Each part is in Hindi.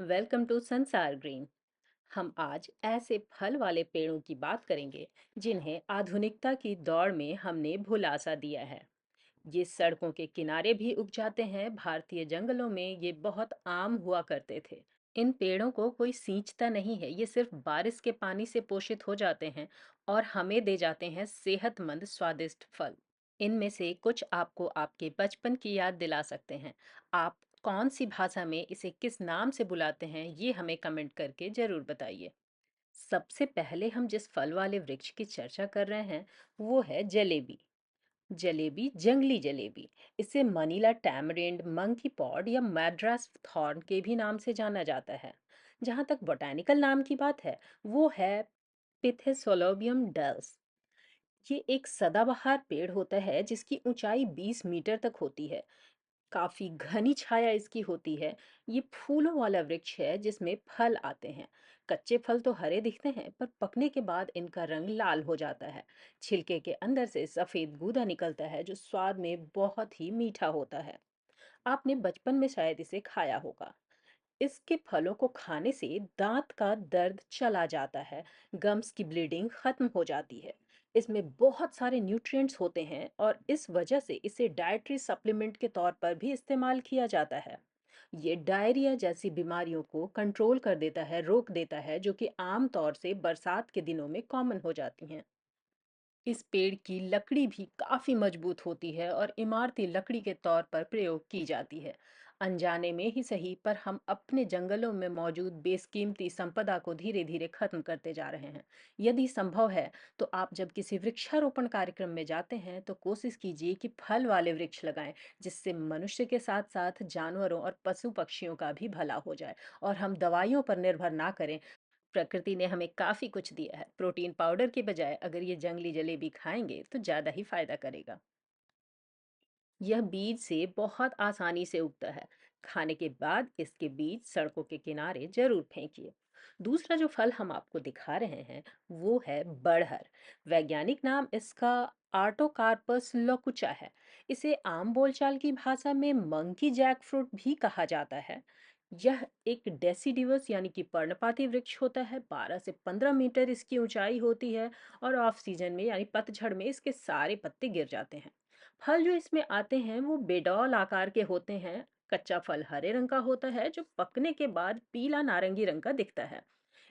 वेलकम टू संसार ग्रीन। हम आज ऐसे फल वाले पेड़ों की बात करेंगे जिन्हें आधुनिकता की दौड़ में हमने भुला सा दिया है। ये सड़कों के किनारे भी उग जाते हैं। भारतीय जंगलों में ये बहुत आम हुआ करते थे। इन पेड़ों को कोई सींचता नहीं है, ये सिर्फ बारिश के पानी से पोषित हो जाते हैं और हमें दे जाते हैं सेहतमंद स्वादिष्ट फल। इनमें से कुछ आपको आपके बचपन की याद दिला सकते हैं। आप कौन सी भाषा में इसे किस नाम से बुलाते हैं, ये हमें कमेंट करके जरूर बताइए। सबसे पहले हम जिस फल वाले वृक्ष की चर्चा कर रहे हैं वो है जलेबी। जलेबी, जंगली जलेबी। इसे मनीला टैमरिंड, मंकी पॉड या मैड्रास थॉर्न के भी नाम से जाना जाता है। जहाँ तक बॉटेनिकल नाम की बात है, वो है पिथेसोलोबियम डेल्स। ये एक सदाबहार पेड़ होता है जिसकी ऊंचाई 20 मीटर तक होती है। काफी घनी छाया इसकी होती है। ये फूलों वाला वृक्ष है जिसमें फल आते हैं। कच्चे फल तो हरे दिखते हैं, पर पकने के बाद इनका रंग लाल हो जाता है। छिलके के अंदर से सफेद गूदा निकलता है जो स्वाद में बहुत ही मीठा होता है। आपने बचपन में शायद इसे खाया होगा। इसके फलों को खाने से दांत का दर्द चला जाता है, गम्स की ब्लीडिंग खत्म हो जाती है। इसमें बहुत सारे न्यूट्रिएंट्स होते हैं और इस वजह से इसे डाइटरी सप्लीमेंट के तौर पर भी इस्तेमाल किया जाता है। ये डायरिया जैसी बीमारियों को कंट्रोल कर देता है, रोक देता है, जो कि आम तौर से बरसात के दिनों में कॉमन हो जाती हैं। इस पेड़ की लकड़ी भी काफी मजबूत होती है और इमारती लकड़ी के तौर पर प्रयोग की जाती है। अनजाने में ही सही, पर हम अपने जंगलों में मौजूद बेशकीमती संपदा को धीरे धीरे खत्म करते जा रहे हैं। यदि संभव है तो आप जब किसी वृक्षारोपण कार्यक्रम में जाते हैं तो कोशिश कीजिए कि फल वाले वृक्ष लगाएं, जिससे मनुष्य के साथ साथ जानवरों और पशु पक्षियों का भी भला हो जाए और हम दवाइयों पर निर्भर ना करें। प्रकृति ने हमें काफी कुछ दिया है। प्रोटीन पाउडर के बजाय अगर ये जंगली जलेबी खाएंगे तो ज्यादा ही फायदा करेगा। यह बीज से बहुत आसानी से उगता है। खाने के बाद इसके बीज सड़कों के किनारे जरूर फेंकिए। दूसरा जो फल हम आपको दिखा रहे हैं वो है बड़हर। वैज्ञानिक नाम इसका आर्टोकार्पस लोकुचा है। इसे आम बोलचाल की भाषा में मंकी जैक फ्रूट भी कहा जाता है। यह एक डेसिडिवस यानी कि पर्णपाती वृक्ष होता है। 12 से 15 मीटर इसकी ऊंचाई होती है और ऑफ सीजन में यानी पतझड़ में इसके सारे पत्ते गिर जाते हैं। फल जो इसमें आते हैं वो बेडौल आकार के होते हैं। कच्चा फल हरे रंग का होता है जो पकने के बाद पीला नारंगी रंग का दिखता है।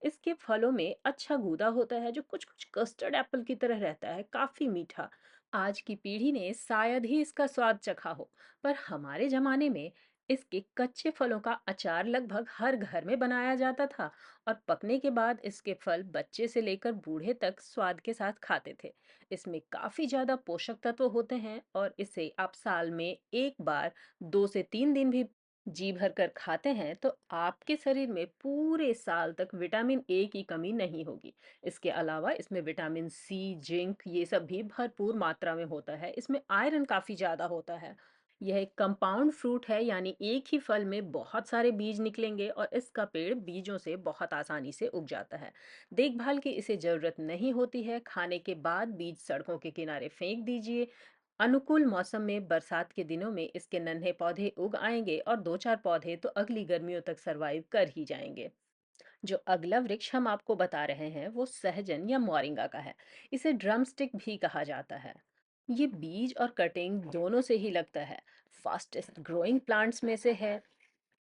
इसके फलों में अच्छा गूदा होता है जो कुछ कुछ कस्टर्ड एप्पल की तरह रहता है, काफी मीठा। आज की पीढ़ी ने शायद ही इसका स्वाद चखा हो, पर हमारे जमाने में इसके कच्चे फलों का अचार लगभग हर घर में बनाया जाता था और पकने के बाद इसके फल बच्चे से लेकर बूढ़े तक स्वाद के साथ खाते थे। इसमें काफी ज्यादा पोषक तत्व होते हैं और इसे आप साल में एक बार 2 से 3 दिन भी जी भर कर खाते हैं तो आपके शरीर में पूरे साल तक विटामिन ए की कमी नहीं होगी। इसके अलावा इसमें विटामिन सी, जिंक, ये सब भी भरपूर मात्रा में होता है। इसमें आयरन काफी ज्यादा होता है। यह एक कंपाउंड फ्रूट है, यानी एक ही फल में बहुत सारे बीज निकलेंगे और इसका पेड़ बीजों से बहुत आसानी से उग जाता है। देखभाल की इसे जरूरत नहीं होती है। खाने के बाद बीज सड़कों के किनारे फेंक दीजिए। अनुकूल मौसम में बरसात के दिनों में इसके नन्हे पौधे उग आएंगे और दो चार पौधे तो अगली गर्मियों तक सरवाइव कर ही जाएंगे। जो अगला वृक्ष हम आपको बता रहे हैं वो सहजन या मोरिंगा का है। इसे ड्रम स्टिक भी कहा जाता है। ये बीज और कटिंग दोनों से ही लगता है। फास्टेस्ट ग्रोइंग प्लांट्स में से है।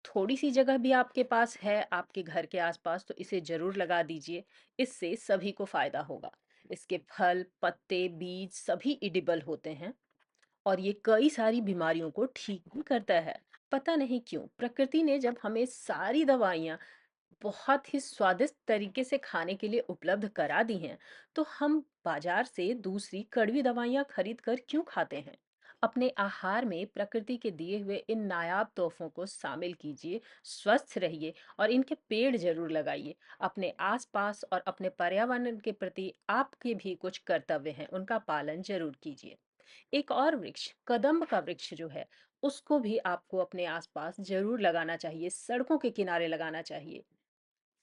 थोड़ी सी जगह भी आपके पास है आपके घर के आसपास तो इसे जरूर लगा दीजिए। इससे सभी को फायदा होगा। इसके फल, पत्ते, बीज सभी एडिबल होते हैं और ये कई सारी बीमारियों को ठीक भी करता है। पता नहीं क्यों प्रकृति ने जब हमें सारी दवाइयाँ बहुत ही स्वादिष्ट तरीके से खाने के लिए उपलब्ध करा दी हैं, तो हम बाजार से दूसरी कड़वी दवाइयाँ खरीद कर क्यों खाते हैं? अपने आहार में प्रकृति के दिए हुए इन नायाब तोहफों को शामिल कीजिए। स्वस्थ रहिए और इनके पेड़ जरूर लगाइए। अपने आसपास और अपने पर्यावरण के प्रति आपके भी कुछ कर्तव्य हैं, उनका पालन जरूर कीजिए। एक और वृक्ष, कदम्ब का वृक्ष जो है, उसको भी आपको अपने आसपास जरूर लगाना चाहिए, सड़कों के किनारे लगाना चाहिए।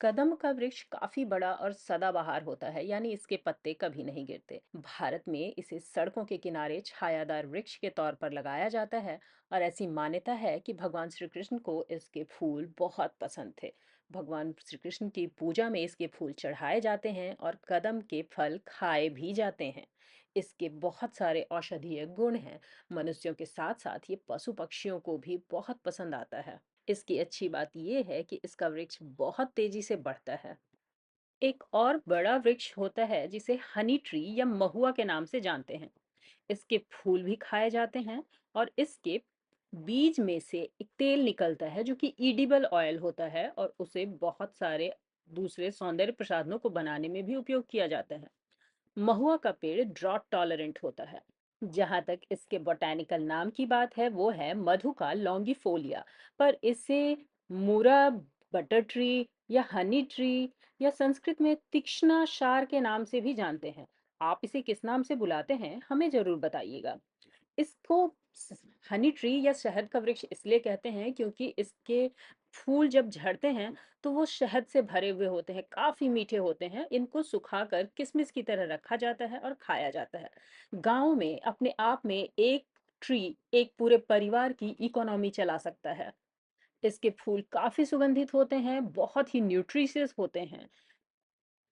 कदम का वृक्ष काफी बड़ा और सदाबहार होता है, यानी इसके पत्ते कभी नहीं गिरते। भारत में इसे सड़कों के किनारे छायादार वृक्ष के तौर पर लगाया जाता है और ऐसी मान्यता है कि भगवान श्री कृष्ण को इसके फूल बहुत पसंद थे। भगवान श्री कृष्ण की पूजा में इसके फूल चढ़ाए जाते हैं और कदम के फल खाए भी जाते हैं। इसके बहुत सारे औषधीय गुण हैं। मनुष्यों के साथ साथ ये पशु पक्षियों को भी बहुत पसंद आता है। इसकी अच्छी बात यह है कि इसका वृक्ष बहुत तेजी से बढ़ता है। एक और बड़ा वृक्ष होता है जिसे हनी ट्री या महुआ के नाम से जानते हैं। इसके फूल भी खाए जाते हैं और इसके बीज में से एक तेल निकलता है जो कि ईडिबल ऑयल होता है और उसे बहुत सारे दूसरे सौंदर्य प्रसाधनों को बनाने में भी उपयोग किया जाता है। महुआ का पेड़ ड्रॉट टॉलरेंट होता है। जहाँ तक इसके बोटैनिकल नाम की बात है वो है मधुका लॉन्गिफोलिया, पर इसे मूरा बटर ट्री या हनी ट्री या संस्कृत में तीक्ष्णा शार के नाम से भी जानते हैं। आप इसे किस नाम से बुलाते हैं हमें जरूर बताइएगा। इसको हनी ट्री या शहद का वृक्ष इसलिए कहते हैं क्योंकि इसके फूल जब झड़ते हैं तो वो शहद से भरे हुए होते हैं, काफी मीठे होते हैं। इनको सुखाकर किशमिश की तरह रखा जाता है और खाया जाता है। गांव में अपने आप में एक ट्री एक पूरे परिवार की इकोनॉमी चला सकता है। इसके फूल काफी सुगंधित होते हैं, बहुत ही न्यूट्रिशियस होते हैं।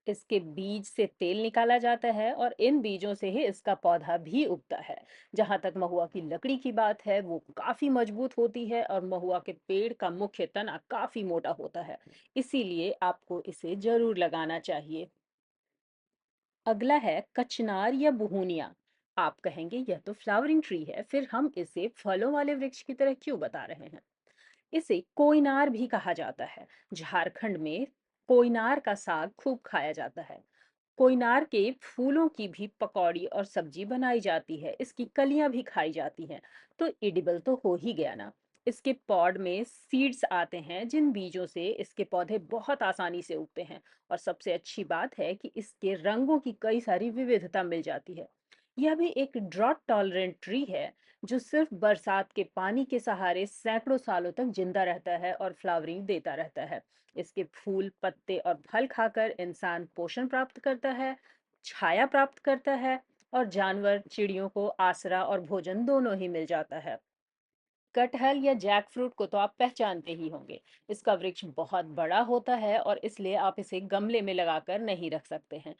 इसके बीज से तेल निकाला जाता है और इन बीजों से ही इसका पौधा भी उगता है। जहाँ तक महुआ की लकड़ी की बात है वो काफी मजबूत होती है और महुआ के पेड़ का मुख्य तना काफी मोटा होता है। इसीलिए आपको इसे जरूर लगाना चाहिए। अगला है कचनार या बुहुनिया। आप कहेंगे यह तो फ्लावरिंग ट्री है, फिर हम इसे फलों वाले वृक्ष की तरह क्यों बता रहे हैं। इसे कोयनार भी कहा जाता है। झारखंड में कोयनार का साग खूब खाया जाता है। कोयनार के फूलों की भी पकौड़ी और सब्जी बनाई जाती है। इसकी कलियां भी खाई जाती हैं। तो एडिबल तो हो ही गया ना। इसके पॉड में सीड्स आते हैं जिन बीजों से इसके पौधे बहुत आसानी से उगते हैं। और सबसे अच्छी बात है कि इसके रंगों की कई सारी विविधता मिल जाती है। यह भी एक ड्रॉट टॉलरेंट ट्री है जो सिर्फ बरसात के पानी के सहारे सैकड़ों सालों तक जिंदा रहता है और फ्लावरिंग देता रहता है। इसके फूल, पत्ते और फल खाकर इंसान पोषण प्राप्त करता है, छाया प्राप्त करता है और जानवर, चिड़ियों को आसरा और भोजन दोनों ही मिल जाता है। कटहल या जैक फ्रूट को तो आप पहचानते ही होंगे। इसका वृक्ष बहुत बड़ा होता है और इसलिए आप इसे गमले में लगाकर नहीं रख सकते हैं।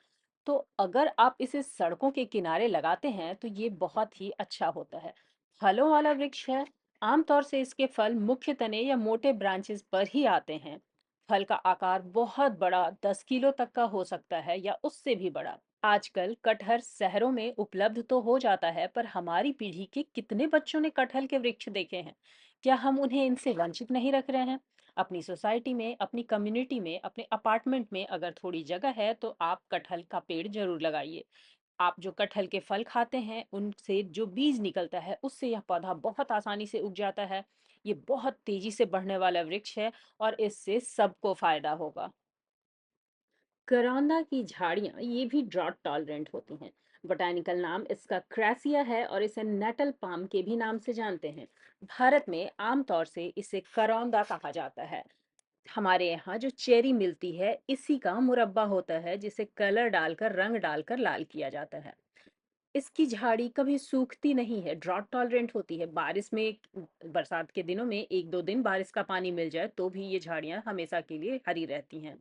तो अगर आप इसे सड़कों के किनारे लगाते हैं तो ये बहुत ही अच्छा होता है। फलों वाला वृक्ष है। आमतौर से इसके फल मुख्य तने या मोटे ब्रांचेस पर ही आते हैं। फल का आकार बहुत बड़ा, 10 किलो तक का हो सकता है या उससे भी बड़ा। आजकल कटहल शहरों में उपलब्ध तो हो जाता है, पर हमारी पीढ़ी के कितने बच्चों ने कटहल के वृक्ष देखे हैं। क्या हम उन्हें इनसे वंचित नहीं रख रहे हैं। अपनी सोसाइटी में, अपनी कम्युनिटी में, अपने अपार्टमेंट में अगर थोड़ी जगह है तो आप कटहल का पेड़ जरूर लगाइए। आप जो कटहल के फल खाते हैं उनसे जो बीज निकलता है उससे यह पौधा बहुत आसानी से उग जाता है। ये बहुत तेजी से बढ़ने वाला वृक्ष है और इससे सबको फायदा होगा। करौंदा की झाड़ियाँ ये भी ड्रॉट टॉलरेंट होती हैं। बोटैनिकल नाम इसका क्रासिया है और इसे नेटल पाम के भी नाम से जानते हैं। भारत में आमतौर से इसे करौंदा कहा जाता है। हमारे यहाँ जो चेरी मिलती है इसी का मुरब्बा होता है जिसे कलर डालकर, रंग डालकर लाल किया जाता है। इसकी झाड़ी कभी सूखती नहीं है, ड्रॉट टॉलरेंट होती है। बारिश में, बरसात के दिनों में एक दो दिन बारिश का पानी मिल जाए तो भी ये झाड़ियाँ हमेशा के लिए हरी रहती हैं।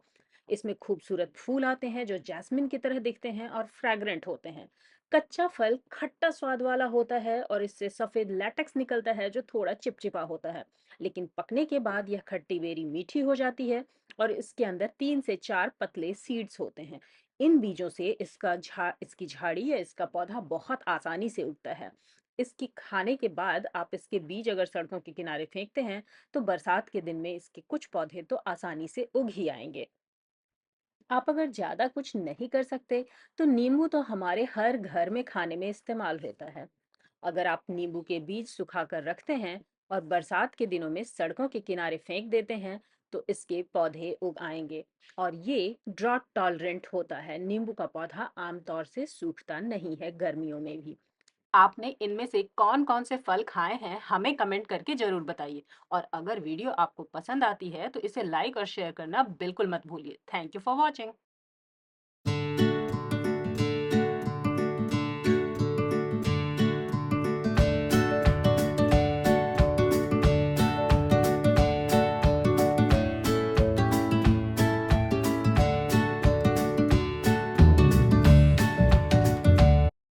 इसमें खूबसूरत फूल आते हैं जो जैस्मिन की तरह दिखते हैं और फ्रैग्रेंट होते हैं। कच्चा फल खट्टा स्वाद वाला होता है और इससे सफेद लैटेक्स निकलता है जो थोड़ा चिपचिपा होता है। लेकिन पकने के बाद यह खट्टी बेरी मीठी हो जाती है और इसके अंदर 3 से 4 पतले सीड्स होते हैं। इन बीजों से इसकी झाड़ी या इसका पौधा बहुत आसानी से उगता है। इसकी खाने के बाद आप इसके बीज अगर सड़कों के किनारे फेंकते हैं तो बरसात के दिन में इसके कुछ पौधे तो आसानी से उग ही आएंगे। आप अगर ज्यादा कुछ नहीं कर सकते तो नींबू तो हमारे हर घर में खाने में इस्तेमाल होता है। अगर आप नींबू के बीज सुखाकर रखते हैं और बरसात के दिनों में सड़कों के किनारे फेंक देते हैं तो इसके पौधे उग आएंगे। और ये ड्रॉट टॉलरेंट होता है। नींबू का पौधा आमतौर से सूखता नहीं है गर्मियों में भी। आपने इनमें से कौन-कौन से फल खाए हैं, हमें कमेंट करके ज़रूर बताइए। और अगर वीडियो आपको पसंद आती है, तो इसे लाइक और शेयर करना बिल्कुल मत भूलिए। Thank you for watching.